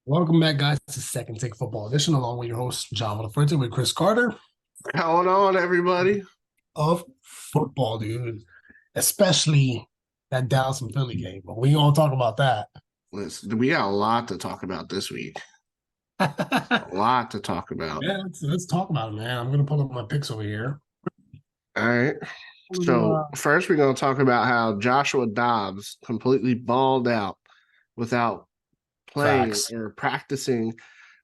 Welcome back, guys, to Second Take Football Edition, along with your host, John Fullerton, with Chris Carter Going on, everybody? of football, dude. Especially that Dallas and Philly game. But we gonna talk about that. Listen, we got a lot to talk about this week. A lot to talk about. Yeah, let's talk about it, man. I'm gonna pull up my picks over here. All right. So Uh, first, we're going to talk about how Joshua Dobbs completely balled out without playing Facts. or practicing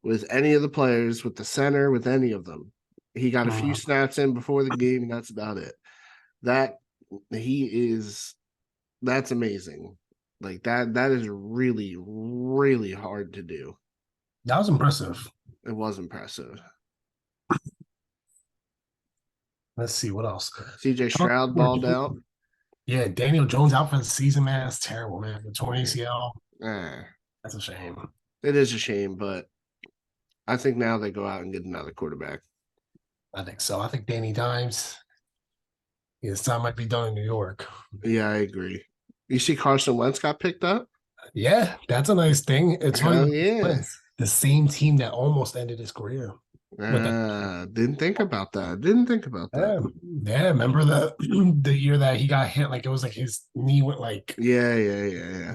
with any of the players, with the center, with any of them. He got a few Mhm. snaps in before the game, and that's about it. That he is that's amazing. Like that is really, really hard to do. That was impressive. It was impressive. Let's see what else. CJ Stroud balled out. Yeah, Daniel Jones out for the season, man. That's terrible, man. The torn Eh, ACL. eh, That's a shame. it is a shame, but I think now they go out and get another quarterback. I think so. I think Danny Dimes, his time might be done in New York. Yeah, I agree. You see Carson Wentz got picked up? Yeah, that's a nice thing. It's funny Hell with yeah. Wentz, the same team that almost ended his career with that. Didn't think about that. Didn't think about that. Yeah, yeah. Remember the the year that he got hit? Like it was like his knee went like Yeah. yeah.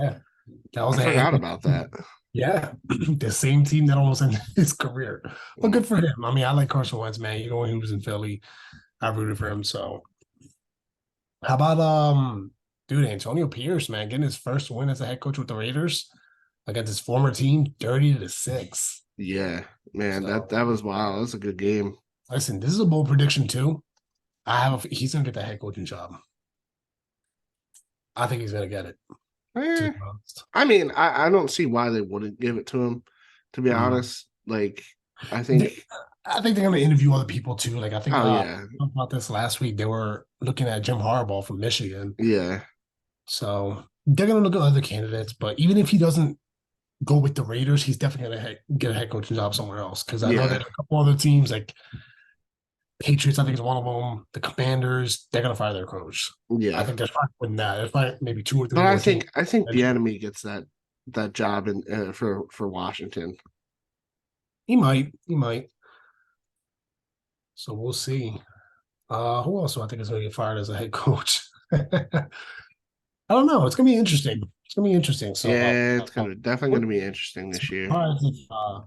That I was the forgot end. about that. Yeah, the same team that almost ended his career. But Mm. good for him. I mean, I like Carson Wentz, man. You know when he was in Philly, I rooted for him. So how about dude Antonio Pierce, man, getting his first win as a head coach with the Raiders against his former team, 30-6. Yeah, man, that So that was wild. That was a good game. listen, this is a bold prediction too. He's gonna get the head coaching job. I think he's gonna get it, to Eh, be honest. I mean, I don't see why they wouldn't give it to him, to be Mhm. honest. Like, I They- think, I think they're gonna interview other people too. Like I think oh yeah, we talked about this last week. They were looking at Jim Harbaugh from Michigan. yeah, So they're gonna look at other candidates, but even if he doesn't go with the Raiders, he's definitely gonna get a head coaching job somewhere else. Because I know yeah, that a couple other teams, like Patriots, I think is one of them. The Commanders, they're gonna fire their coach. I yeah. think there's probably more than that. There's probably maybe two or three But I more teams. think I think the enemy gets that job in for Washington. He might. So we'll see. Who else do I think is going to get fired as a head coach? I don't know. It's going to be interesting. It's going to be interesting. So Yeah, it's I gonna definitely gonna wouldn't be be interesting this year. surprised if I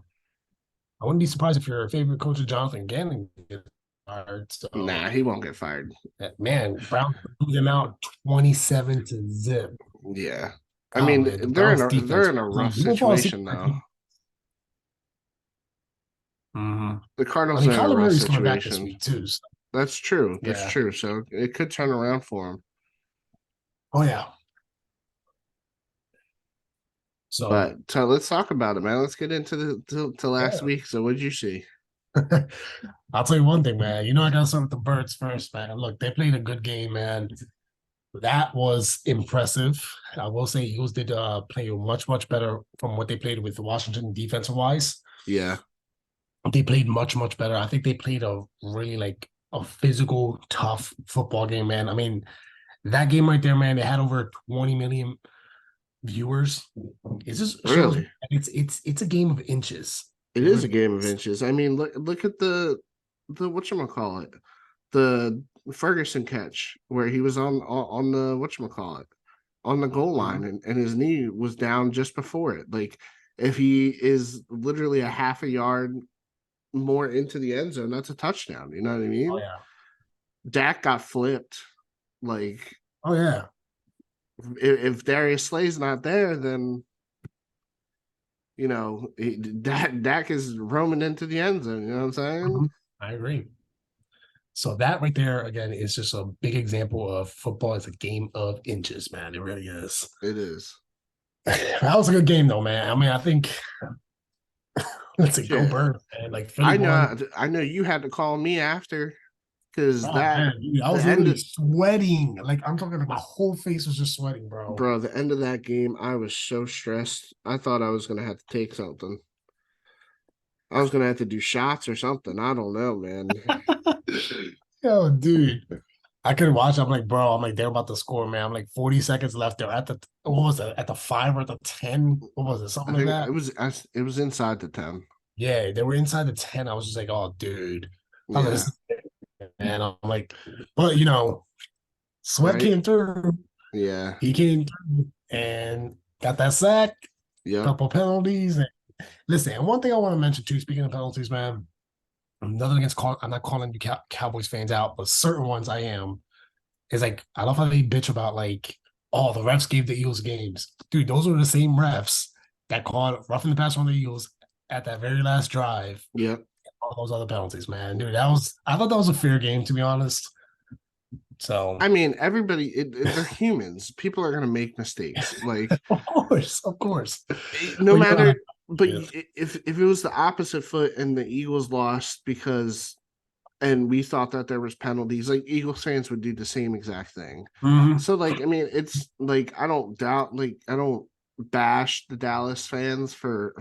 wouldn't be surprised if your favorite coach is Jonathan Gannon gets fired. So Nah, he won't get fired. man, Brown blew them out 27-0. Yeah, I Oh mean man, the they're in Browns a they're defense. in a rough You will fall asleep. situation though. Mm-hmm. The I Cardinals mean, are in a Kyler rough Murray's coming back this situation. week too. So, That's true. That's yeah. true. So it could turn around for him. Oh yeah. So But so let's talk about it, man. Let's get into to last yeah. week. So what did you see? I'll tell you one thing, man. You know, I got to start with the Birds first, man. Look, they played a good game, man. That was impressive. I will say Eagles did play much better from what they played with Washington defensive wise. Yeah, They played much better. I think they played a really like a physical, tough football game, man. I mean, that game right there, man, they had over 20 million viewers. It just shows really. it's a game of inches. It It is a really game of is. inches. I mean, look at the whatchamacallit, the Ferguson catch where he was on the whatchamacallit, on the goal line, Mhm. and his knee was down just before it. Like if he is literally a half a yard more into the end zone, that's a touchdown. You know what I Oh mean? yeah. Dak got flipped. Like Oh yeah. if Darius Slay's not there, then Dak is roaming into the end zone. You know what I'm saying? Mhm. I agree. So that right there again is just a big example of football is a game of inches, man. It really is. It is. That was a good game though, man. I mean, I think let's say go Shit. Birds, man. Like Philly won. I know you had to call me after because Oh man, dude, I the was end literally of sweating. Like I'm talking, like my whole face was just sweating, bro. bro, the end of that game, I was so stressed. I thought I was gonna have to take something. I was gonna have to do shots or something. I don't know, man. Yo, dude. I couldn't watch. I'm like, bro, I'm like, they're about to score, man. I'm like 40 seconds left. They're at the what was it? At the 5 or the 10? What was it? I Something like think that. it was inside the 10. Yeah, they were inside the 10. I was just like, oh, dude. I was like, this Yeah. is it, man. I'm like, but Sweat Right. came through. Yeah. He came through and got that sack, Yep. couple penalties. And listen, and one thing I want to mention too, speaking of penalties, man, nothing against I'm not calling you Cowboys fans out, but certain ones I am. Is like I love how they bitch about like, oh, the refs gave the Eagles games. Dude, those are the same refs that called roughing the pass on the Eagles at that very last drive. Yep. All those other penalties, man. Dude, I thought that was a fair game, to be honest. So I mean, everybody, they're humans. People are going to make mistakes. Like, of course. no But you know, matter, but yeah. if it was the opposite foot and the Eagles lost because, and we thought that there was penalties, like Eagles fans would do the same exact thing. Mhm. So, like, I mean, it's like, I don't bash the Dallas fans for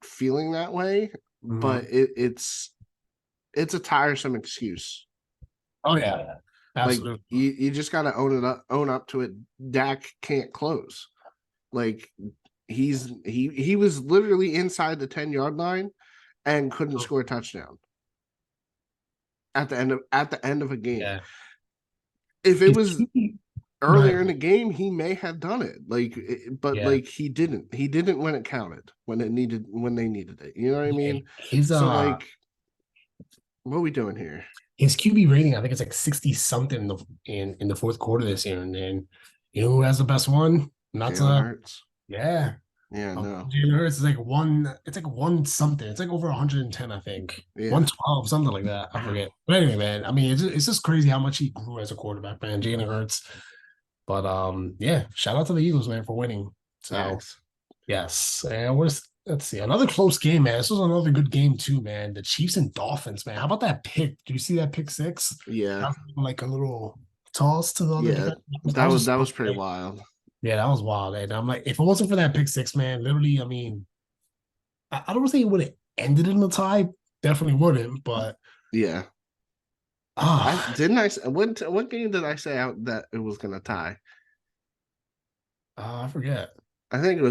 feeling that way, but Mhm. it's a tiresome excuse. Oh yeah, Like absolutely. you just got to own up to it. Dak can't close. Like he was literally inside the 10-yard line and couldn't score a touchdown at the end of a game. Yeah. If it It's was Go earlier ahead. in the game, he may have done it. But Yeah. like he didn't. He didn't when it counted, when they needed it. You know what I Yeah. mean? His So like, what are we doing here? his QB rating, I think it's like 60 something in the fourth quarter this year. And then you know who has the best one? Not Jalen to Hurts. Yeah. Yeah, no. Jalen Hurts is like it's like one something. It's like over 110, I think. Yeah. 112, something like that. I forget. But anyway, man, I mean, it's just crazy how much he grew as a quarterback, man. Jalen Hurts. But yeah, shout out to the Eagles, man, for winning. So Facts. yes. And let's see, another close game, man. This was another good game too, man. The Chiefs and Dolphins, man. How about that pick? Do you see that pick six? Yeah. That was like a little toss to the other Yeah. defense. I was That just was pretty wild. yeah, that was wild. And I'm like, if it wasn't for that pick six, man, literally, I mean, I don't say it would have ended in a tie. Definitely wouldn't, but Yeah. I ah, didn't I what game did I say out that it was gonna tie? I forget. I think it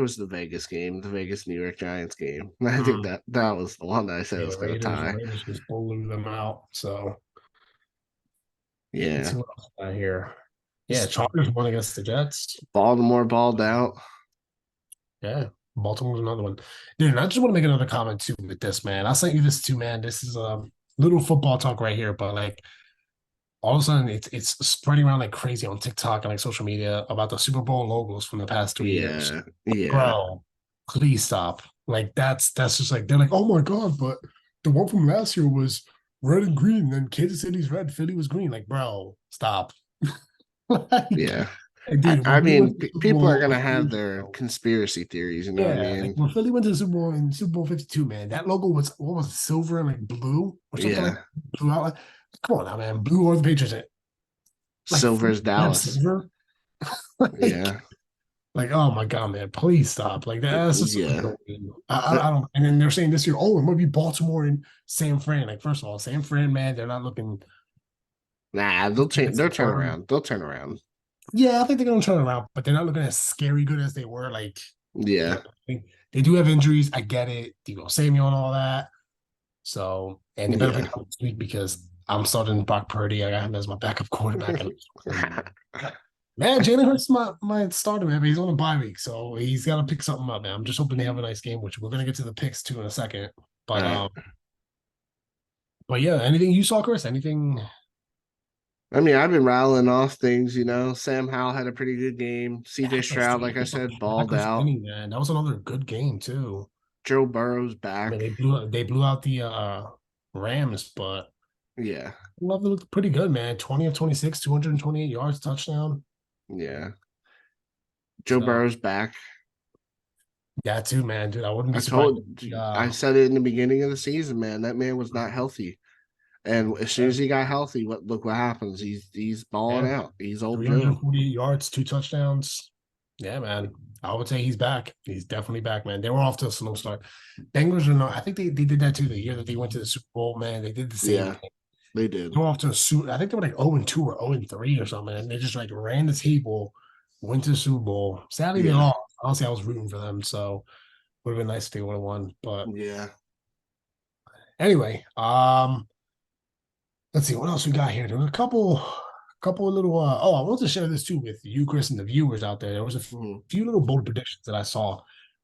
was the Vegas game, the Vegas New York Giants game. I think Mm, that was the one that I said yeah, was gonna tie. Raiders just blew them out. So let's see Yeah. what else I here. Yeah, Chargers won against the Jets. Baltimore balled out. Yeah, Baltimore's another one. Dude, and I just want to make another comment too with this, man. I sent you this too, man. This is little football talk right here, but like all of a sudden it's spreading around like crazy on TikTok and like social media about the Super Bowl logos from the past 3 years. Yeah. Yeah. Bro, please stop. Like that's just like they're like, oh my god, but the one from last year was red and green, then Kansas City's red, Philly was green. Like, bro, stop. Yeah. Like, dude, I when Philly went mean, to the Super people are Bowl a gonna few have years their ago, conspiracy theories, you know what I yeah, like mean? when Philly went to the Super Bowl in Super Bowl 52, man, that logo was what was it, silver and like blue or something like Yeah. that. Blue out. Like, come on now, man. Blue or the Patriots. Like Silver's have Dallas. silver. like, Yeah. like, oh my god, man, please stop. Like that's just so Yeah. annoying. Uh, I don't. And then they're saying this year, oh, it might be Baltimore and San Fran. Like, first of all, San Fran, man, they're not looking. Nah, they'll turn around. They'll turn around. Yeah, I think they're gonna turn around, but they're not looking as scary good as they were. Like, Yeah. they do have injuries. I get it. Debo Samuel and all that. So, and they better pick Yeah. up this week because I'm starting Brock Purdy. I got him as my backup quarterback. Man, Jalen Hurts is my starter, man, but he's on a bye week, so he's got to pick something up, man. I'm just hoping they have a nice game, which we're gonna get to the picks too in a second. All But right. um, but yeah, anything you saw, Chris? Anything? I mean, I've been rattling off things, you know. Sam Howell had a pretty good game. CJ Packers, Stroud, like I said, balled Packers out. winning, man. That was another good game too. Joe Burrow's I mean, back. they blew out the Rams, but Yeah. Love looked pretty good, man. 20 of 26, 228 yards, touchdown. Yeah. Joe So Burrow's back. yeah, too, man, dude. I wouldn't be surprised. I said it in the beginning of the season, man. That man was not healthy. And as soon Yeah, as he got healthy, look what happens. He's balling yeah, out. He's old Joe. 348 yards, two touchdowns. Yeah, man. I would say he's back. He's definitely back, man. They were off to a slow start. Bengals are not. I think they did that too the year that they went to the Super Bowl, man. They did the same Yeah. thing. They did. Go off to a suit. I think they were like 0-2 or 0-3 or something, and they just like ran the table, went to the Super Bowl. Sadly, they Yeah. lost. Honestly, I was rooting for them, so would have been nice if they would have won. But Yeah. anyway, let's see what else we got here. There were a couple of little. Oh, I want to share this too with you, Chris, and the viewers out there. There was a Mhm. few little bold predictions that I saw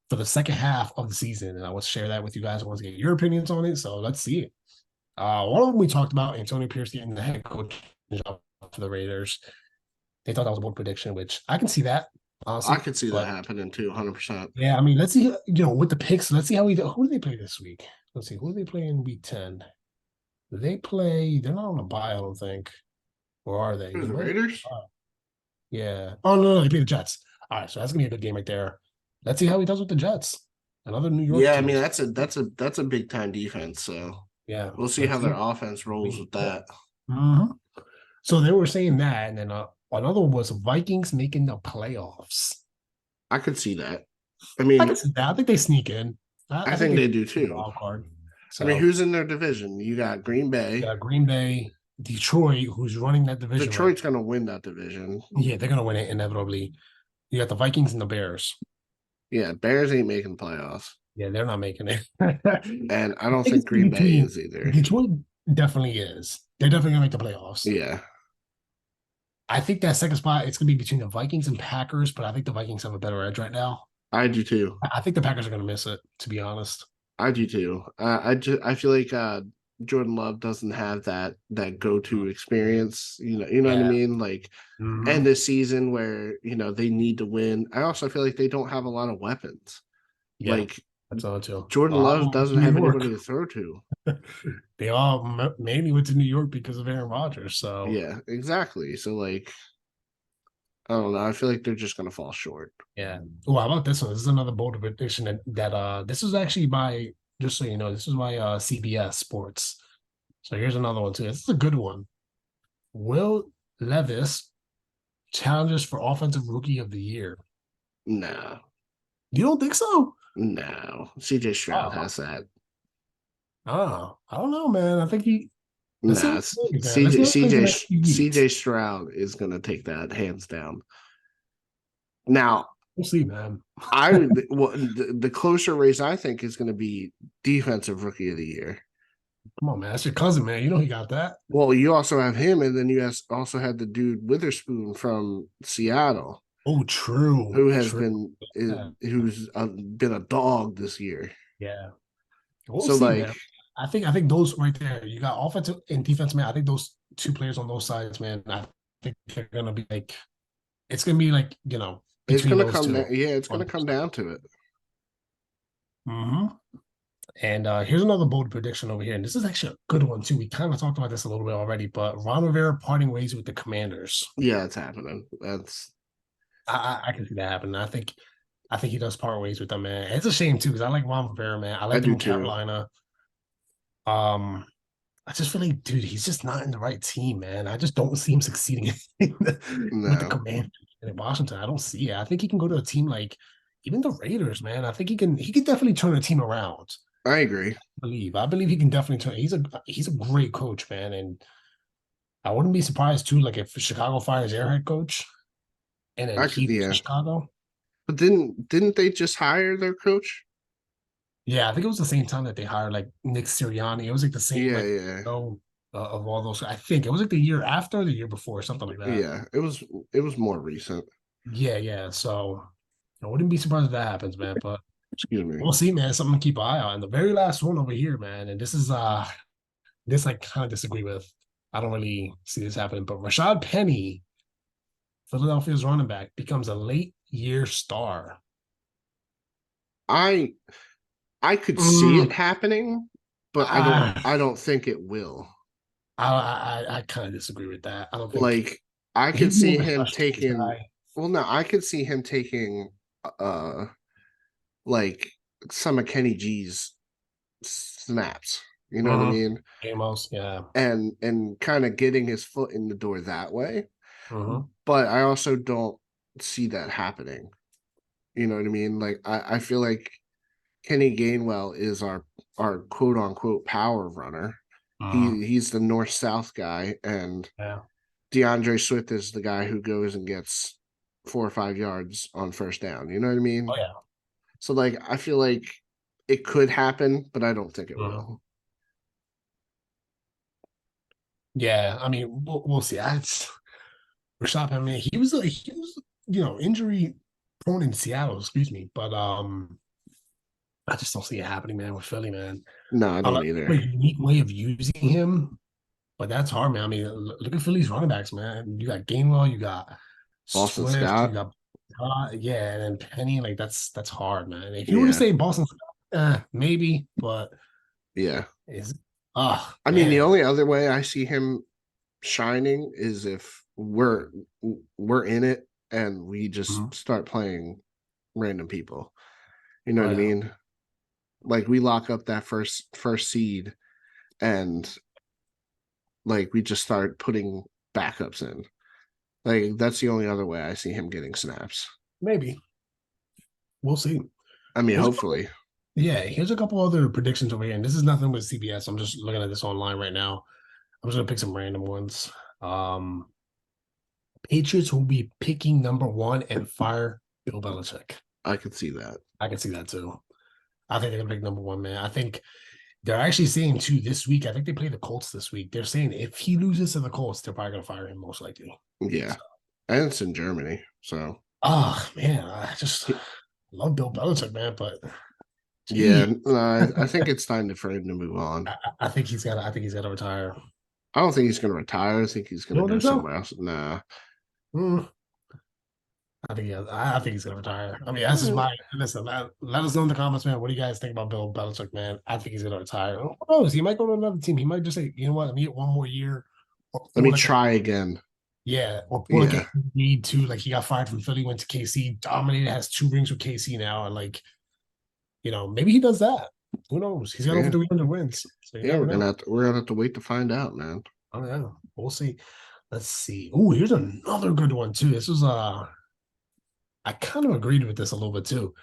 for the second half of the season, and I want to share that with you guys. I want to get your opinions on it. So let's see it. One of them we talked about Antonio Pierce getting the head coach job for the Raiders. They thought that was a bold prediction, which I can see that I honestly. could see that But happening too, 100%. yeah, I mean, let's see. With the picks, let's see how we do. Who do they play this week? Let's see. Who do they play in week 10? They play. They're not on a bye, I don't think. Or are they? Who's They the might. Raiders? Yeah. Oh no, they play the Jets. All right, so that's gonna be a good game right there. Let's see how he does with the Jets. Another New York Yeah, I mean team. that's a big time defense. So Yeah. we'll see Let's how see. their offense rolls with that. Mhm. So they were saying that, and then another one was Vikings making the playoffs. I could see that. I I can mean, see that. I think they sneak in. I I think think they they do the too. wild card. I mean, So who's in their division? You got Green Bay. yeah, Green Bay, Detroit, who's running that division right Detroit's going to win that division. now. Yeah, they're gonna win it inevitably. You got the Vikings and the Bears. Yeah, Bears ain't making playoffs, Yeah, they're not making it. I and I don't think think it's Green Bay between is either. Detroit definitely is. They're definitely gonna make the playoffs. Yeah, I think that second spot it's gonna be between the Vikings and Packers, but I think the Vikings have a better edge right now. I do too. I think the Packers are gonna miss it, to be honest. I do too. I feel like Jordan Love doesn't have that go to experience. You know what I Yeah. mean. Like end Hmm. of season where they need to win. I also feel like they don't have a lot of weapons. Yeah, Like that's all too. A Jordan lot of Love them went to doesn't New have York. anybody to throw to. They all mainly went to New York because of Aaron Rodgers. So Yeah, exactly. So like I don't know. I feel like they're just gonna fall short. yeah. Oh, how about this one? This is another bold prediction that this is actually by just so you know, this is my CBS Sports. So here's another one too. This is a good one. Will Levis challenges for offensive rookie of the year? No, You don't think so? no. CJ Stroud Oh, has that. I don't know, man. I think he. Let's see Nah, what he plays, man. Let's see what he plays the next few weeks. CJ Stroud is gonna take that hands down. Now, We'll see, man. the closer race I think is going to be defensive rookie of the year. Come on, man. That's your cousin, man. You know he got that. Well, you also have him, and then also had the dude Witherspoon from Seattle, Oh, true, who has true. been Yeah. who's been a dog this year. Yeah. We'll So see, like man. I think those right there, you got offensive and defense, man. I think those two players on those sides, man, I think they're gonna be like it's gonna be like, it's between gonna those come down. two. Yeah, it's gonna come down to it. Mm-hmm. And here's another bold prediction over here. And this is actually a good one too. We kind of talked about this a little bit already, but Ron Rivera parting ways with the Commanders. Yeah, it's happening. That's I can see that happening. I think he does part ways with them, man. It's a shame too, because I like Ron Rivera, man. I I liked him do in too. Carolina. Um, I just feel like, dude, he's just not in the right team, man. I just don't see him succeeding with the No, Commanders in Washington. I don't see it. I think he can go to a team like even the Raiders, man. I think he can definitely turn a team around. I agree. I believe he can definitely turn. He's a great coach, man, and I wouldn't be surprised too, like if Chicago fires their head coach and then I could, he goes to yeah. Chicago. But didn't they just hire their coach? Yeah, I think it was the same time that they hired like Nick Sirianni. It was like the same Yeah, like yeah, of all those. I think it was like the year after, or the year before, something like that. yeah. It was more recent. Yeah, yeah. So I wouldn't be surprised if that happens, man. But Excuse me. we'll see, man. Something to keep an eye on. And the very last one over here, man. And this I kind of disagree with. I don't really see this happening. But Rashad Penny, Philadelphia's running back, becomes a late year star. I I could see it Mm, happening, but I don't I I don't think it will. I kind of disagree with that. I don't think Like I could he's more see of a him special teams taking guy. well no, I could see him taking uh like some of Kenny G's snaps. You know what I Mm-hmm. mean? Amos, yeah. And kind of getting his foot in the door that way. Mm-hmm. But I also don't see that happening. You know what I mean? Like I feel like Kenny Gainwell is our quote unquote power runner. He's the north south guy, and Yeah. DeAndre Swift is the guy who goes and gets 4 or 5 yards on first down. You know what I Oh mean? yeah. So like I feel like it could happen, but I don't think it Mhm. will. Yeah. I mean, we'll see. Rashad, I mean, he was injury prone in Seattle, excuse me. But I just don't see it happening, man, with Philly, man. No, I don't Unless either. a unique way of using him, but that's hard, man. I mean, look at Philly's running backs, man. You got Gainwell, you got Boston Swift, you Scott. got yeah, and then Penny. Like that's hard, man. If you were to Yeah, say Boston, maybe, but yeah. is oh I mean, the man. only other way I see him shining is if we're in it and we just Mhm. start playing random people. You know Oh what I yeah, mean? Like we lock up that first seed and like we just start putting backups in. Like that's the only other way I see him getting snaps. maybe we'll see. I mean, Here's a couple, hopefully. yeah, here's a couple other predictions over here, and this is nothing with CBS. I'm just looking at this online right now. I'm just gonna pick some random ones. Um, Patriots will be picking number one and fire Bill Belichick. I could see that. I can see that too. I think they're gonna pick number one, man. I think they're actually saying too this week. I think they play the Colts this week. They're saying if he loses to the Colts, they're probably gonna fire him most likely. Yeah. So, And it's in Germany. So oh man, I just love Bill Belichick, man. But yeah, gee, I think it's time for him to move on. I think he's got. I think he's got to retire. I don't think he's going to retire. I think he's You going to don't go think so? somewhere else. Nah. Mm, I think I think he's gonna retire. I mean, that's just my listen. Let us know in the comments, man. What do you guys think about Bill Belichick, man? I think he's gonna retire. Who knows? He might go to another team. He might just say, you know what, let me get one more year, or Let me pull like a try again. yeah, or pull like a Yeah. need to like he got fired from Philly, went to KC, dominated, has 2 rings with KC now, and like maybe he does that. Who knows? He's got over Yeah. 300 wins, so you Yeah, never know. we're gonna have to wait to find out, man. Oh yeah, we'll see. Let's see. Oh, here's another good one too. This was I kind of agreed with this a little bit too.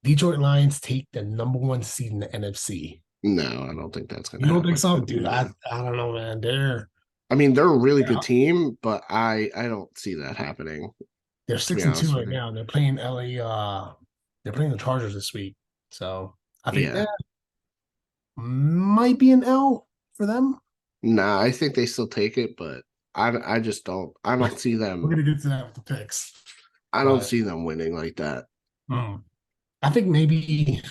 Detroit Lions take the number one seed in the NFC. No, I don't think that's gonna You don't think happen. so, dude? No. I don't know, man. I mean, they're a really good team, but I don't see that happening, They're to be 6-2 honest with right you. now. They're playing LA. They're playing the Chargers this week, so I think Yeah. that might be an L for them. Nah, I think they still take it, but I just don't I don't see We're them gonna get to that with the picks, I don't but see them winning like that. I think maybe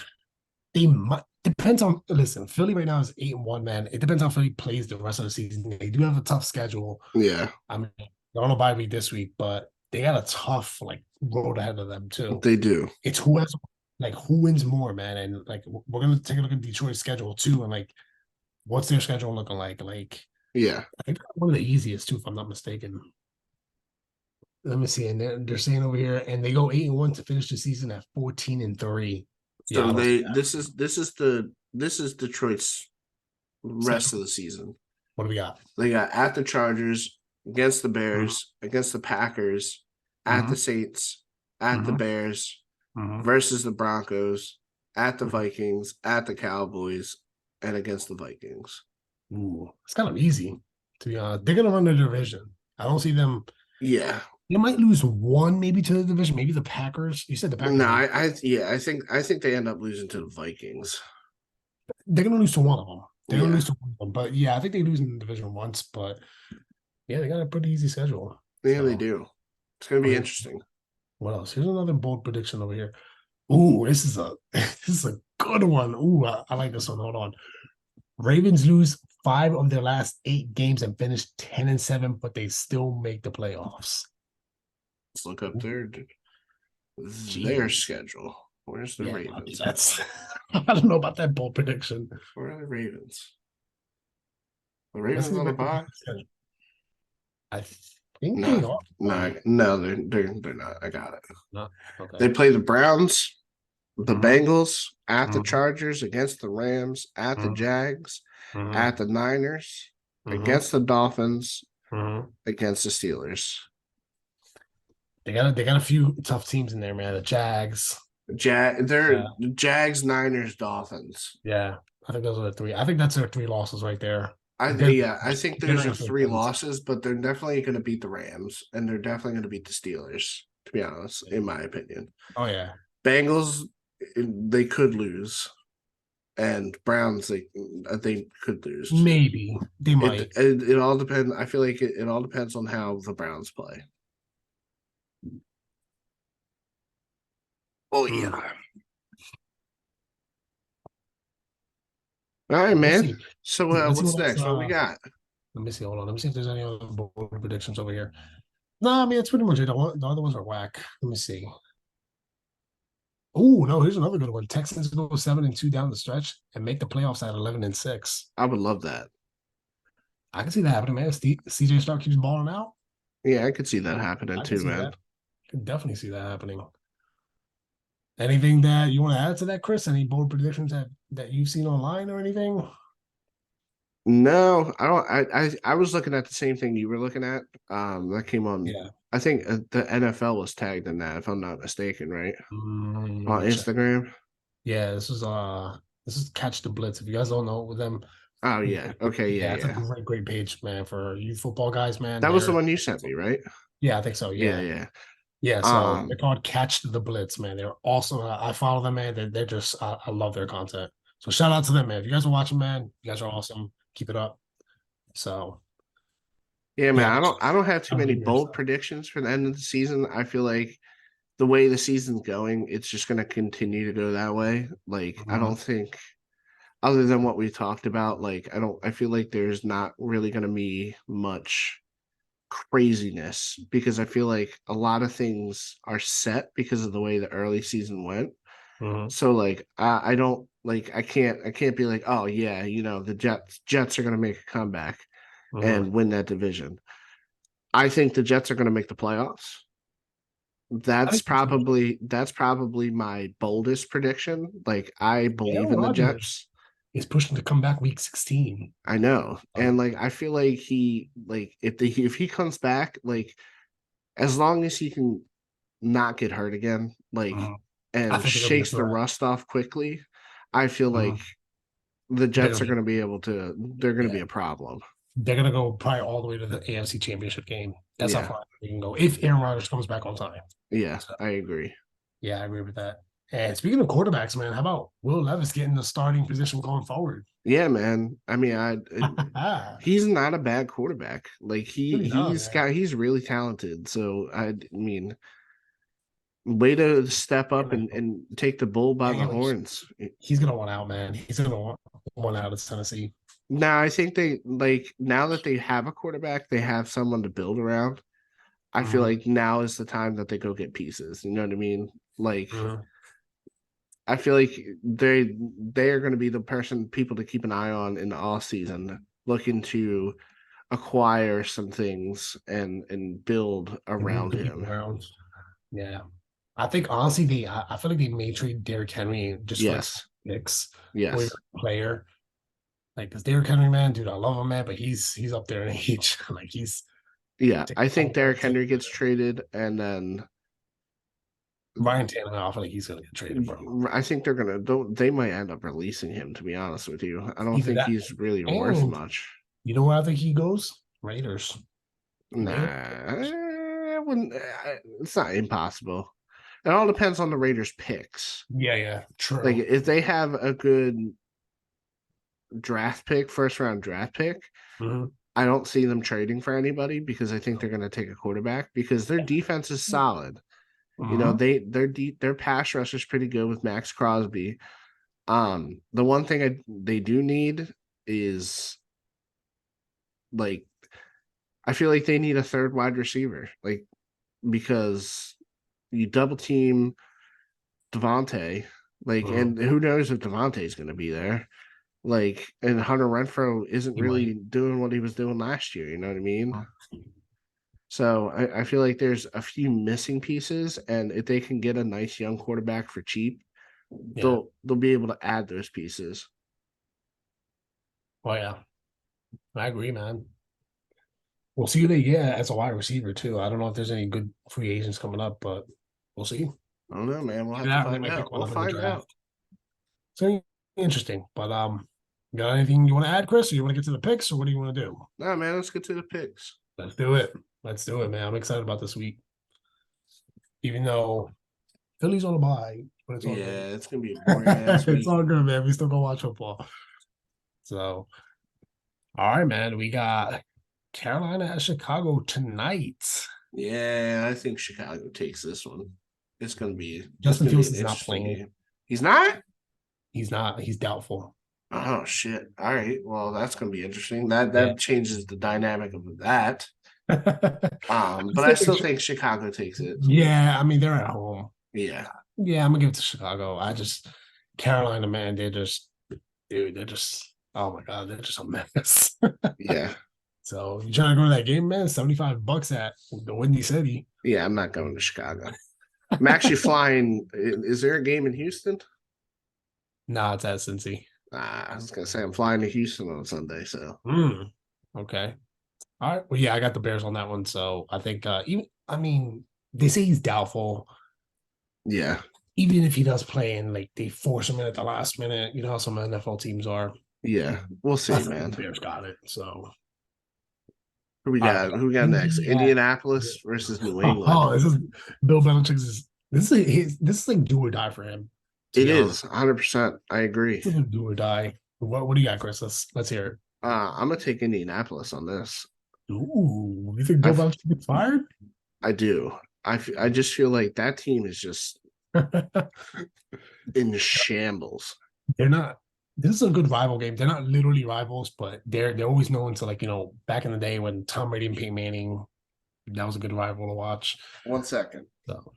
they might. Depends on. Listen, Philly right now is 8-1, man. It depends on how Philly plays the rest of the season. They do have a tough schedule. Yeah, I mean, I don't know bye week this week, but they got a tough like road ahead of them too. they do. It's who wins more, man. And like we're gonna take a look at Detroit's schedule too, and like what's their schedule looking like? Like Yeah. I think one of the easiest too, if I'm not mistaken. Let me see, and they're saying over here, and they go 8-1 to finish the season at 14-3. Yeah, So I don't see they that. this is Detroit's rest of Schedule. the season. What do we got? They got at the Chargers, against the Mm-hmm. Bears, against the Packers, at Mm-hmm. the Saints, at the Mm-hmm. Bears, Mm-hmm. versus the Broncos, at the Mm-hmm. Vikings, at the Cowboys, and against the Vikings. Ooh, it's kind of easy to be honest. They're gonna run the division. I don't see them. Yeah. They might lose one, maybe to the division, maybe the Packers. You said the Packers No, are yeah, I think they end up losing to the Vikings. they're gonna lose to one of them. They're gonna Yeah. lose to one of them. But yeah, I think they lose in the division once. But yeah, they got a pretty easy schedule. Yeah, they So do. It's gonna be okay, interesting. what else? Here's another bold prediction over here. Ooh, this is a this is a good one. Ooh, I like this one. Hold on. Ravens lose 5 of their last 8 games and finish 10-7, but they still make the playoffs. Let's look up their Jeez. schedule. Where's the Yeah, I mean, Ravens at? that's I don't know about that bold prediction. Where are the Ravens? The Let's Ravens see if on I a can find bye? the schedule. I think No, they are. no, they're not. I got it. No. They Okay. play the Browns, the Mm-hmm. Bengals, at the Mm-hmm. Chargers, against the Rams, at the Jags, Mm-hmm. at the Niners, Mm-hmm. against the Dolphins, Mm-hmm. against the Steelers. They got a few tough teams in there, man. The Jags. They're Yeah. Jags, Niners, Dolphins. Yeah. I think those are the three. I think that's their 3 losses right there. They're I think they're those not are gonna finish three wins. losses, but they're definitely going to beat the Rams, and they're definitely going to beat the Steelers. To be honest, in my opinion, Oh yeah, Bengals they could lose, and Browns they could lose. maybe they It might. it, it all depends. I feel like it all depends on how the Browns play. Oh Mm. yeah. All right, We'll man. see. So Let's see what's what else. next? What we got? Let me see. Hold on. Let me see if there's any other bold predictions over here. No, I mean it's pretty much it. The other ones are whack. Let me see. Oh no, here's another good one. Texans go 7-2 down the stretch and make the playoffs at 11-6. I would love that. I can see that happening, man. CJ Stroud keeps balling out. Yeah, I could see that happening I can too, see man. that. I can definitely see that happening. Anything that you want to add to that, Chris? Any bold predictions that you've seen online or anything? No, I don't. I was looking at the same thing you were looking at. That came on. Yeah. I think the NFL was tagged in that, if I'm not mistaken, right? Let On me check. Instagram. Yeah, this is Catch the Blitz. If you guys don't know with them, Oh yeah. Okay. yeah, Yeah. it's a Yeah. great page, man, for you football guys, man. That was the They're one you sent me, right? yeah, I think so. Yeah. Yeah. Yeah. Yeah, so they're Um. called Catch the Blitz, man. They're also I follow them, man. They're just I love their content. So shout out to them, man. If you guys are watching, man, you guys are awesome. Keep it up. So Yeah, man. yeah, I don't have too I'm many doing your bold stuff. predictions for the end of the season. I feel like the way the season's going, it's just going to continue to go that way. Like, I don't Mhm, think, other than what we talked about, like, I feel like there's not really going to be much craziness because I feel like a lot of things are set because of the way the early season went. mhm, So, like, I don't, like, I can't be like, oh, yeah, the Jets are going to make a comeback mhm. and win that division. I think the Jets are going to make the playoffs. I think That's probably my boldest prediction. Like I believe Aaron in the Rodgers Jets. is pushing to come back week 16. I know. And Um, like I feel like if he comes back, like as long as he can not get hurt again, like mhm. I and think they're gonna be a shakes the threat. rust off quickly, I feel like Mhm. the They're Jets gonna are be gonna be able they're gonna be yeah. a problem. They're gonna go probably all the way to the AFC Championship game. That's how Yeah. far they can go if Aaron Rodgers comes back on time. Yeah, So I agree. yeah, I agree with that. And speaking of quarterbacks, man, how about Will Levis getting the starting position going forward? Yeah, man. I mean, Really he's not a bad quarterback. Like not, man. he's really talented. So I mean, way to step up Gonna, and take the bull by the yeah, horns. he's gonna want out, man. He's gonna want one out of Tennessee. Now I think they like now that they have a quarterback, they have someone to build around. I feel Mhm, like now is the time that they go get pieces. You know what I mean? Like mhm. I feel like they are going to be the people to keep an eye on in the off season, looking to acquire some things and build around To keep him. him around. Yeah. I think honestly, I feel like they may trade Derrick Henry just for like some Yes. picks or even Yes. a player. Like, cause Derrick Henry, man, dude, I love him, man, but he's up there in age. Like he's Yeah. taking I think all Derrick the Henry gets traded and then Ryan Tannehill. I feel like he's gonna get traded, bro. I think they're gonna don't they might end up releasing him, to be honest with you. I don't Either think that, he's really worth and much. you know where I think he goes? Raiders. Nah, Raiders. I wouldn't it's not impossible. It all depends on the Raiders picks. Yeah, yeah, Like true. if they have a good draft pick, first round draft pick, Mhm. I don't see them trading for anybody because I think they're gonna take a quarterback because their defense is solid. You know, Mhm. their pass rush is pretty good with Max Crosby. The one thing they do need is like I feel like they need a third wide receiver, like because you double team Devontae, like, Mhm. and who knows if Devontae's going to be there, like, and Hunter Renfro isn't He really might. doing what he was doing last year. You know what I mean? So I feel like there's a few missing pieces, and if they can get a nice young quarterback for cheap, Yeah. they'll be able to add those pieces. Oh yeah. I agree, man. We'll see who they get as a wide receiver too. I don't know if there's any good free agents coming up, but we'll see. I don't know, man. We'll Either have to that or they find might pick out. one We'll up in the find out. draft. So interesting. But Got anything you want to add, Chris? Or you want to get to the picks, or what do you want to do? Nah, man, let's get to the picks. Let's do it. Let's do it, man. I'm excited about this week, even though Philly's on a bye, but it's all good. Yeah, it's gonna be a boring ass It's week. all good, man. We still gonna watch football. So, all right, man. We got Carolina at Chicago tonight. Yeah, I think Chicago takes this one. It's Justin gonna be Fields an is not interesting playing. game. He's not? He's not. He's doubtful. Oh shit. All right. Well, that's gonna be interesting. That Yeah. that changes the dynamic of that. I But I still think still think Chicago takes it. yeah, I mean they're at home. Yeah. Yeah, I'm gonna give it to Chicago. I just Carolina, man, they're just oh my god, they're just a mess. Yeah. So you trying to go to that game, man? $75 at the Windy City. Yeah, I'm not going to Chicago. I'm actually flying. Is there a game in Houston? Nah, it's at Cincy. I was gonna say I'm flying to Houston on Sunday, so Okay. All right. Well, yeah, I got the Bears on that one. So I think even I mean, they say he's doubtful. yeah. Even if he does play and like they force him in at the last minute, you know how some NFL teams are. Yeah. We'll I see, think man. the Bears got it. So Who we all right, got? Who we got next? Indianapolis versus New England. oh, this is Bill Belichick's. This is like do or die for him. To It be honest, is 100%. I agree. this is do or die. What do you got, Chris? Let's hear it. I'm gonna take Indianapolis on this. Ooh, you think I Bill Belichick gets fired? I do. I just feel like that team is just in shambles. They're not. This is a good rival game. They're not literally rivals, but they're always known to like back in the day when Tom Brady and Peyton Manning, that was a good rival to watch. 1 second. So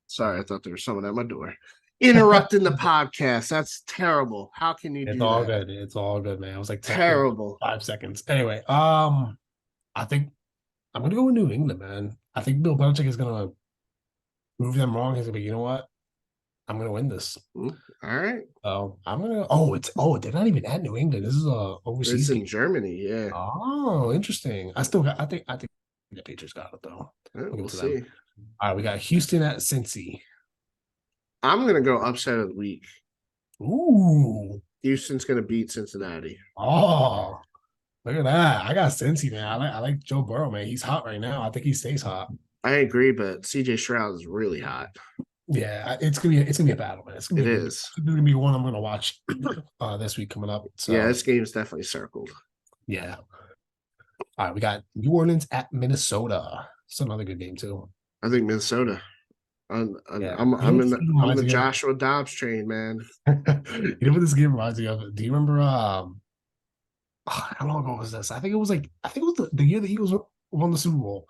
Sorry, I thought there was someone at my door. Interrupting the podcast. That's terrible. How can you it's do all that? good. It's all good, man. It was like Terrible. 5 seconds. Anyway, I think I'm gonna go with New England, man. I think Bill Belichick is gonna prove them wrong. He's gonna be, you know what? I'm gonna win this. All right. So I'm gonna. They're not even at New England. This is a It's overseas in game. Germany. Yeah. Oh, interesting. I think the Patriots got it though. We'll give We'll it to them. see. All right, we got Houston at Cincy. I'm gonna go upset of the week. Ooh. Houston's gonna beat Cincinnati. Oh, look at that. I got Cincy, man. I like Joe Burrow, man. He's hot right now. I think he stays hot. I agree, but CJ Stroud is really hot. Yeah, it's gonna be a battle, man. It is. It's gonna be one I'm gonna watch this week coming up. So Yeah, this game's definitely circled. yeah. All right, we got New Orleans at Minnesota. It's another good game too. I think Minnesota. I'm Yeah. I'm the Joshua Dobbs train, man. You know what this game reminds me of? Do you remember how long ago was this? I think it was the year the Eagles won the Super Bowl.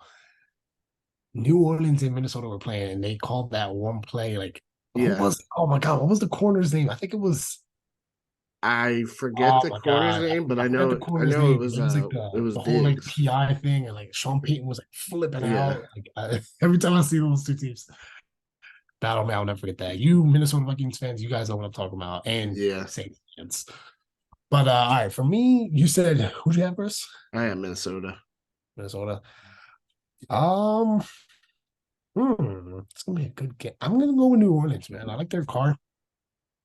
New Orleans and Minnesota were playing, and they called that one play like oh my god, what was the corner's name? I think it was I forget the corner's name, but I know it was like it was the whole like Diggs. PI thing, and like Sean Payton was like flipping out. Like every time I see those two teams battle, man, I'll never forget that. You Minnesota Vikings fans, you guys know what I'm talking about, and Saints fans. But all right, for me, you said who'd you have first? I am Minnesota. Minnesota. It's gonna be a good game. I'm gonna go with New Orleans, man. I like their car.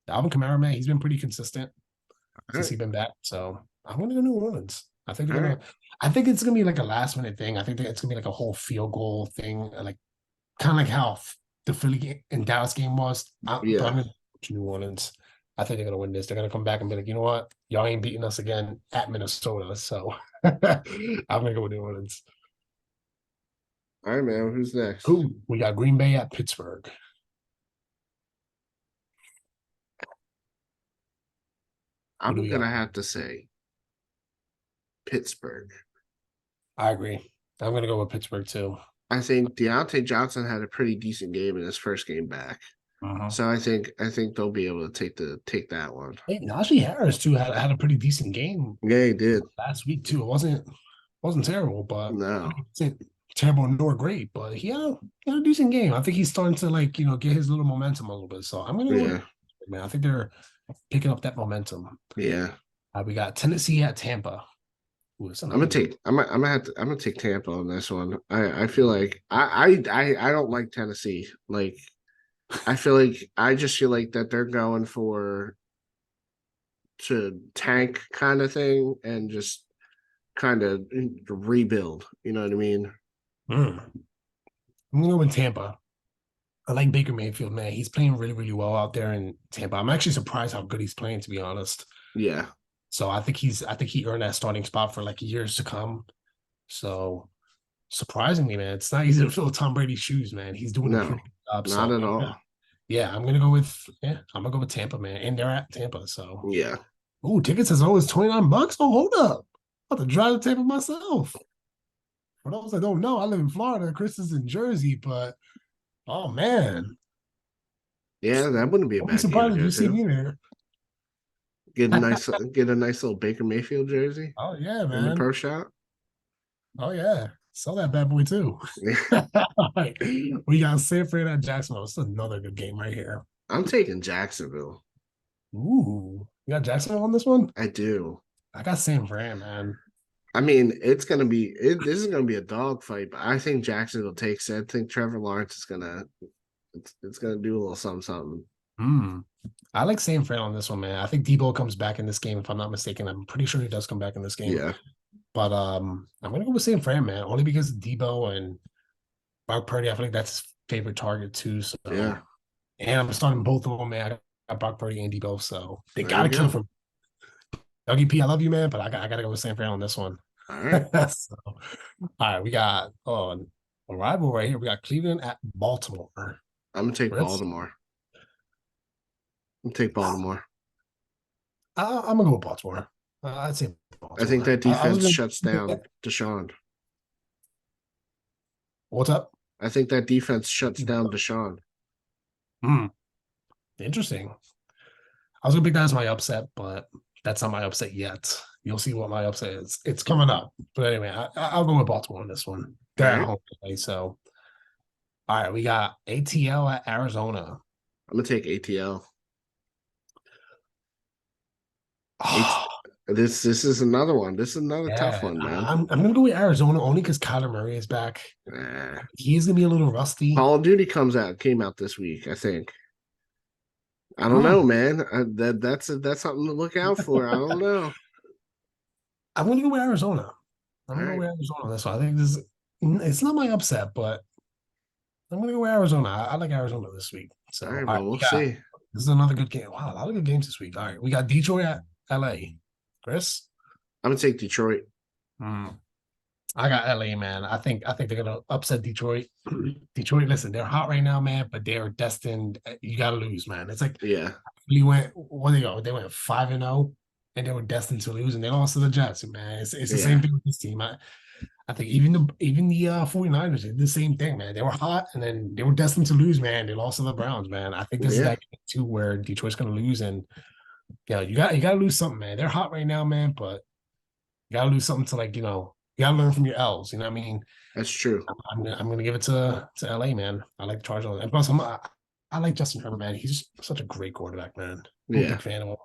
Alvin Kamara, man, he's been pretty consistent since he's been back. So I'm gonna go New Orleans. I think it's gonna be like a last minute thing. I think that it's gonna be like a whole field goal thing, like kind of like how the Philly and Dallas game was. But I'm gonna go New Orleans. I think they're gonna win this. They're gonna come back and be like, you know what, y'all ain't beating us again at Minnesota. So I'm gonna go with New Orleans. All right, man. Who's next? We got Green Bay at Pittsburgh. I'm gonna have to say Pittsburgh. I agree. I'm gonna go with Pittsburgh too. I think Deontay Johnson had a pretty decent game in his first game back. So I think they'll be able to take that one. Hey, Najee Harris too had a pretty decent game. Yeah, he did Last week too. It wasn't terrible, but no, terrible nor great. But he had a decent game. I think he's starting to get his little momentum a little bit. So I'm gonna man. I think they're picking up that momentum. Yeah. We got Tennessee at Tampa. I'm gonna take Tampa on this one. I feel like I don't like Tennessee. Like I just feel like that they're going for to tank kind of thing and just kind of rebuild. You know what I mean? Mm. I'm gonna go with Tampa. I like Baker Mayfield, man. He's playing really, really well out there in Tampa. I'm actually surprised how good he's playing, to be honest. Yeah. So I think he earned that starting spot for like years to come. So surprisingly, man, it's not easy to fill Tom Brady's shoes, man. He's doing a No, pretty good job. not So at all. I'm gonna go with I'm gonna go with Tampa, man. And they're at Tampa. So Yeah. tickets as low as $29. Oh, hold up. I'm about to drive to Tampa myself. For those that don't know, I live in Florida. Chris is in Jersey, but oh man. Yeah, that wouldn't be a Don't be bad game to surprised if go you see to. me there. Get a nice little Baker Mayfield jersey Oh yeah, in the pro man. shop. Oh yeah. Sell that bad boy too. Yeah. All right. We got San Fran at Jacksonville. It's another good game right here. I'm taking Jacksonville. Ooh. You got Jacksonville on this one? I do. I got San Fran, man. I mean, this is gonna be a dogfight, but I think Jacksonville takes it. I think Trevor Lawrence is gonna it's gonna do a little something something. Hmm. I like San Fran on this one, man. I think Debo comes back in this game, if I'm not mistaken. I'm pretty sure he does come back in this game. Yeah, But I'm gonna go with San Fran, man, only because Debo and Brock Purdy, I feel like that's his favorite target too. So yeah. and I'm starting both of them, man. I got Brock Purdy and Debo, so they There you gotta kill go. from WP. I love you, man, but I gotta go with San Fran on this one. All right. So, all right, we got a rival right here. We got Cleveland at Baltimore. I'm gonna take Chris, Baltimore. I'm gonna take Baltimore. I'm gonna go with Baltimore. I'd say I think Baltimore. that I was defense shuts gonna. down Deshaun. What's up? I think that defense shuts down Deshaun. Hmm, interesting. I was gonna pick that as my upset, but that's not my upset yet. You'll see what my upset is. It's coming up. But anyway, I'll go with Baltimore on this one. All They're at right. home today, so all right. We got ATL at Arizona. I'm gonna take ATL. AT, Oh, this is another one. This is another tough yeah, one, man. I'm gonna go with Arizona only because Kyler Murray is back. Eh. He's gonna be a little rusty. Call of Duty came out this week, I think. I don't know, Hmm. man. That's something to look out for. I don't know. I'm gonna go with Arizona. I'm All gonna go right, with Arizona on this one. I think this is it's not my upset, but I'm gonna go with Arizona. I like Arizona this week. So all all right. right, Well, we we'll got see. this is another good game. Wow, a lot of good games this week. All right, we got Detroit at LA. Chris? I'm gonna take Detroit. Hmm. I got LA, man. I think they're gonna upset Detroit. Detroit, listen, they're hot right now, man, but they're destined. You gotta lose, man. It's like Yeah, we went what they go. They went 5-0 and they were destined to lose, and they lost to the Jets, man. It's the yeah, same thing with this team. I think even the 49ers did the same thing, man. They were hot and then they were destined to lose, man. They lost to the Browns, man. I think this is yeah. that game too where Detroit's gonna lose. And you gotta lose something, man. They're hot right now, man, but you gotta lose something to like, you gotta learn from your L's. You know what I mean? That's true. I'm gonna give it to LA, man. I like the Chargers. And plus I like Justin Herbert, man. He's such a great quarterback, man. I'm a Yeah. big fan of him.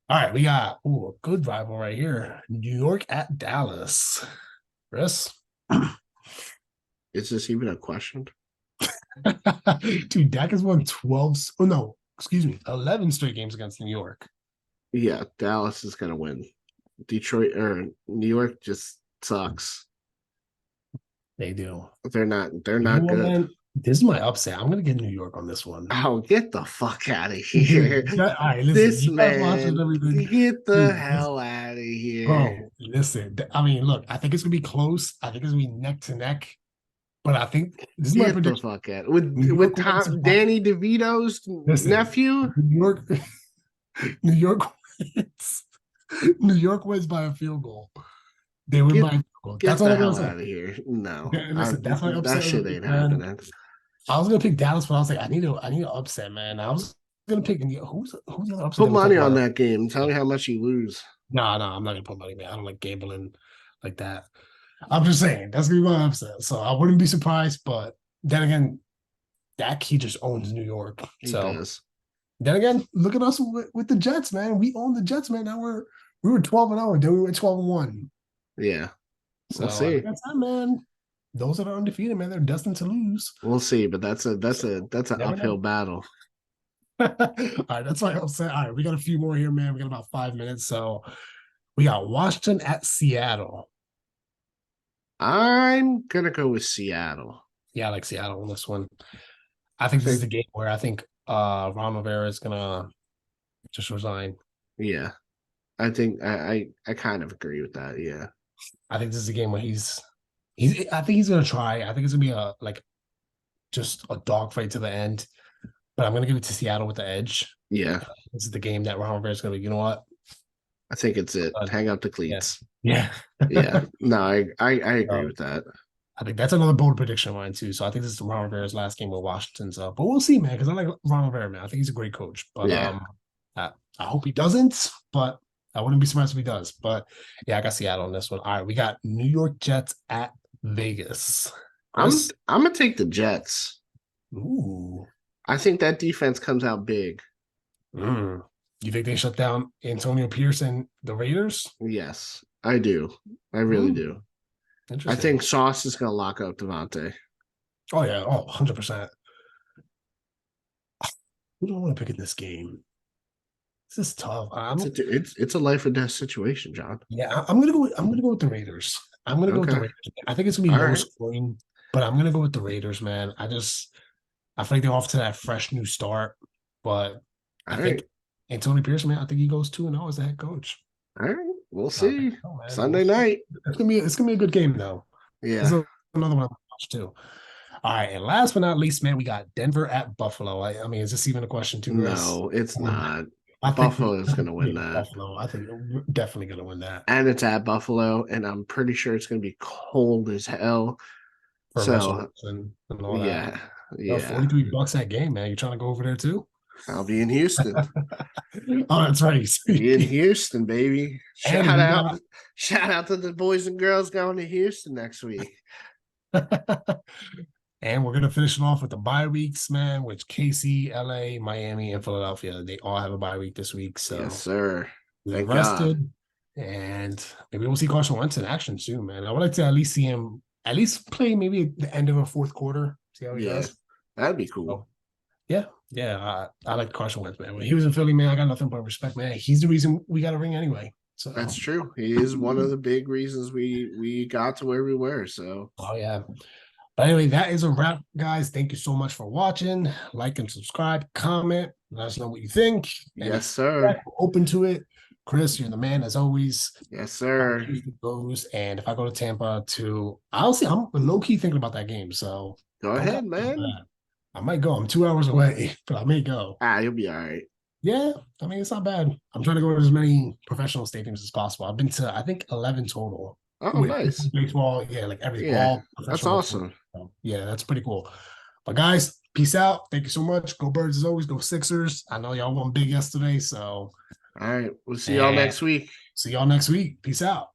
All right, we got a good rival right here. New York at Dallas. Chris. Is this even a question? Dude, Dak has won 12. Oh, no, excuse me, 11 straight games against New York. Yeah, Dallas is gonna win. Detroit or New York just sucks. They do. They're You know not what, good. man? This is my upset. I'm going to get New York on this one. Oh, get the fuck out of Dude, here. all right, listen, This you guys watching man, everything. get the Dude, hell out of here. bro, listen. I mean, look, I think it's going to be close. I think it's going to be neck to neck. But I think this is my Get the prediction. fuck out. New With York wins. Tom Danny DeVito's Listen, nephew? New York, New York wins. New York wins by a field goal. They win Get by a field goal. That's get all the I'm gonna hell say. out of here. No. Yeah, listen, that's my That upset of the shit week, ain't man. happening. I was gonna pick Dallas, but I was like, I need an upset, man. I was gonna pick who's the other upset Put that we talked money on about? that game. Tell me how much you lose. No, I'm not gonna put money, man. I don't like gambling like that. I'm just saying that's gonna be my upset. So I wouldn't be surprised, but then again, Dak he just owns New York. He So does. then again, look at us with the Jets, man. We own the Jets, man. Now we were 12-0, then we went 12-1. Yeah. We'll So I think see. that's that, man. those that are undefeated, man, they're destined to lose. We'll see, but that's an Never uphill know. battle. All right, that's why I'm saying. All right, we got a few more here, man. We got about 5 minutes. So we got Washington at Seattle. I'm gonna go with Seattle. Yeah, I like Seattle on this one. I I think this is think, the game where I think Ron Rivera is gonna just resign. yeah, I think I kind of agree with that. Yeah, I think this is a game where he's I think he's gonna try. I think it's gonna be a like just a dogfight to the end. But I'm gonna give it to Seattle with the edge. yeah, This is the game that Ron Rivera is gonna be, you know what? I think it's it. Hang up the Yeah. cleats. Yeah. Yeah, no, I agree So with that. I think that's another bold prediction of mine too. So I think this is Ron Rivera's last game with Washington. So, but we'll see, man, because I like Ron Rivera, man. I think he's a great coach. But Yeah, I hope he doesn't. But I wouldn't be surprised if he does. But yeah, I got Seattle on this one. All right, we got New York Jets at Vegas. Chris, I'm gonna take the Jets. ooh, I think that defense comes out big. mm. You think they shut down Antonio Pierce and the Raiders? Yes, I do. I really Mm, do. I interesting. think Sauce is gonna lock up Devontae. Oh yeah, oh 100%. Who do I want to pick in this game? This is tough. It's a life or death situation, John. I'm gonna go. I'm gonna go with the Raiders. I'm gonna go with the Okay. Raiders. I think it's gonna be All low right. scoring, but I'm gonna go with the Raiders, man. I feel like they're off to that fresh new start, but I All right. think Antonio Pierce, man, I think he goes 2-0 as the head coach. All right. We'll I think see. so, man. We'll Sunday see. night. It's gonna be a good game though. This Yeah. is another one I watch too. All right, and last but not least, man, we got Denver at Buffalo. I mean, is this even a question too, Chris? No, it's Um, not. I think Buffalo is gonna win that. Buffalo. I think we're definitely gonna win that And it's at Buffalo, and I'm pretty sure it's gonna be cold as hell. for Russell So Wilson and all that. yeah, Yo, yeah. $43 that game, man. You trying to go over there too? I'll be in Houston. Oh, that's right. Be in Houston, baby. And we got Shout out to the boys and girls going to Houston next week. and we're gonna finish it off with the bye weeks, man, which KC, LA, Miami, and Philadelphia. They all have a bye week this week. Yes, So sir. we're Thank God. rested. And maybe we'll see Carson Wentz in action soon, man. I would like to at least see him at least play maybe at the end of a fourth quarter. See how he Yeah, does. that'd be cool. So, yeah, yeah. I like Carson Wentz, man. When he was in Philly, man, I got nothing but respect, man. He's the reason we got a ring anyway. So, That's true. He is one of the big reasons we got to where we were. So oh yeah. But anyway, that is a wrap, guys. Thank you so much for watching. Like and subscribe, comment, let us know what you think. Any yes, sir. feedback, we're open to it. Chris, you're the man as always. Yes, sir. Goes, and if I go to Tampa to, I'll see. I'm low key thinking about that game, so Go don't ahead, count me on man. that. I might go. I'm 2 hours away, but I may go. You'll be all right. Yeah, I mean it's not bad. I'm trying to go to as many professional stadiums as possible. I've been to I think 11 total Oh, with nice. baseball. Yeah, like everything, Yeah, all that's professional. awesome. So, yeah, that's pretty cool. But guys, peace out. Thank you so much. Go Birds as always. Go Sixers. I know y'all won big yesterday, so All right. We'll see y'all and next week. see y'all next week. Peace out.